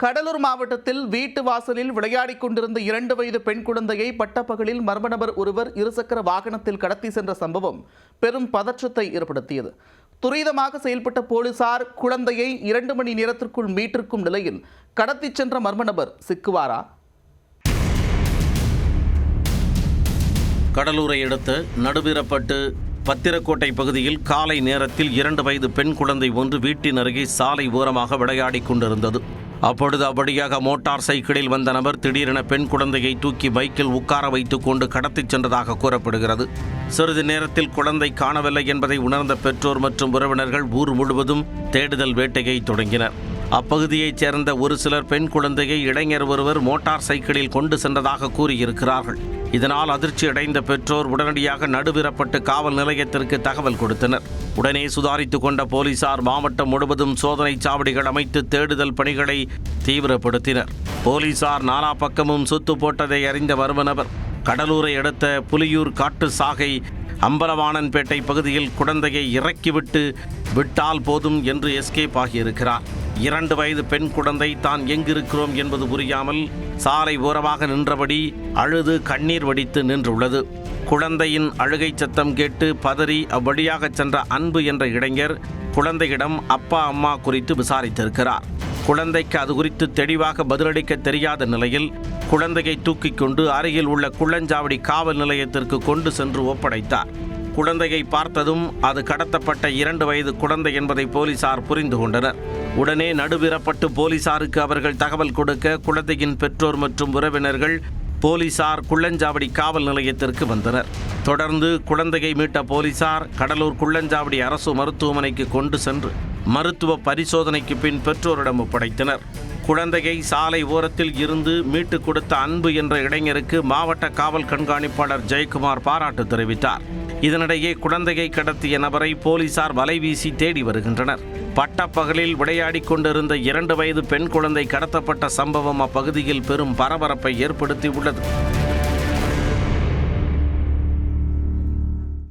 கடலூர் மாவட்டத்தில் வீட்டு வாசலில் விளையாடிக் கொண்டிருந்த 2 வயது பெண் குழந்தையை பட்டப்பகலில் மர்ம நபர் ஒருவர் இருசக்கர வாகனத்தில் கடத்தி சென்ற சம்பவம் பெரும் பதற்றத்தை ஏற்படுத்தியது. துரிதமாக செயல்பட்ட போலீசார் குழந்தையை 2 மணி நேரத்திற்குள் மீட்டிருக்கும் நிலையில் கடத்தி சென்ற மர்ம நபர் சிக்குவாரா? கடலூரை அடுத்த நடுவீரப்பட்டு பத்திரக்கோட்டை பகுதியில் காலை நேரத்தில் 2 வயது பெண் குழந்தை ஒன்று வீட்டின் அருகே சாலை ஓரமாக விளையாடிக் கொண்டிருந்தது. அப்பொழுது அப்படியாக மோட்டார் சைக்கிளில் வந்த நபர் திடீரென பெண் குழந்தையை தூக்கி பைக்கில் உட்கார வைத்துக் கொண்டு கடத்திச் சென்றதாக கூறப்படுகிறது. சிறிது நேரத்தில் குழந்தை காணவில்லை என்பதை உணர்ந்த பெற்றோர் மற்றும் உறவினர்கள் ஊர் முழுவதும் தேடுதல் வேட்டையை தொடங்கினர். அப்பகுதியைச் சேர்ந்த ஒரு சிலர் பெண் குழந்தையை இளைஞர் ஒருவர் மோட்டார் சைக்கிளில் கொண்டு சென்றதாக கூறியிருக்கிறார்கள். இதனால் அதிர்ச்சியடைந்த பெற்றோர் உடனடியாக நடுவீரப்பட்டு காவல் நிலையத்திற்கு தகவல் கொடுத்தனர். உடனே சுதாரித்துக் கொண்ட போலீசார் மாவட்டம் முழுவதும் சோதனை சாவடிகள் அமைத்து தேடுதல் பணிகளை தீவிரப்படுத்தினர். போலீசார் நாலா பக்கமும் சுத்து போட்டதை அறிந்த மர்ம நபர் கடலூரை அடுத்த புலியூர் காட்டு சாகை அம்பலவாணன்பேட்டை பகுதியில் குழந்தையை இறக்கிவிட்டு விட்டால் போதும் என்று எஸ்கேப் ஆகியிருக்கிறார். 2 வயது பெண் குழந்தை தான் எங்கிருக்கிறோம் என்பது புரியாமல் சாலை ஓரமாக நின்றபடி அழுது கண்ணீர் வடித்து நின்றுள்ளது. குழந்தையின் அழுகை சத்தம் கேட்டு பதறி அவ்வழியாக சென்ற அன்பு என்ற இளைஞர் குழந்தையிடம் அப்பா அம்மா குறித்து விசாரித்திருக்கிறார். குழந்தைக்கு அது குறித்து தெளிவாக பதிலளிக்க தெரியாத நிலையில் குழந்தையை தூக்கிக் கொண்டு அருகில் உள்ள குள்ளஞ்சாவடி காவல் நிலையத்திற்கு கொண்டு சென்று ஒப்படைத்தார். குழந்தையை பார்த்ததும் அது கடத்தப்பட்ட 2 வயது குழந்தை என்பதை போலீசார் புரிந்து கொண்டனர். உடனே நடுவீரப்பட்டு போலீசாருக்கு அவர்கள் தகவல் கொடுக்க குழந்தையின் பெற்றோர் மற்றும் உறவினர்கள் போலீசார் குள்ளஞ்சாவடி காவல் நிலையத்திற்கு வந்தனர். தொடர்ந்து குழந்தையை மீட்ட போலீசார் கடலூர் குள்ளஞ்சாவடி அரசு மருத்துவமனைக்கு கொண்டு சென்று மருத்துவ பரிசோதனைக்கு பின் பெற்றோரிடம் ஒப்படைத்தனர். குழந்தையை சாலை ஓரத்தில் இருந்து மீட்டு கொடுத்த அன்பு என்ற இளைஞருக்கு மாவட்ட காவல் கண்காணிப்பாளர் ஜெயக்குமார் பாராட்டு தெரிவித்தார். இதனிடையே குழந்தையை கடத்திய நபரை போலீசார் வலைவீசி தேடி வருகின்றனர். பட்டப்பகலில் விளையாடிக் கொண்டிருந்த 2 வயது பெண் குழந்தை கடத்தப்பட்ட சம்பவம் அப்பகுதியில் பெரும் பரபரப்பை ஏற்படுத்தியுள்ளது.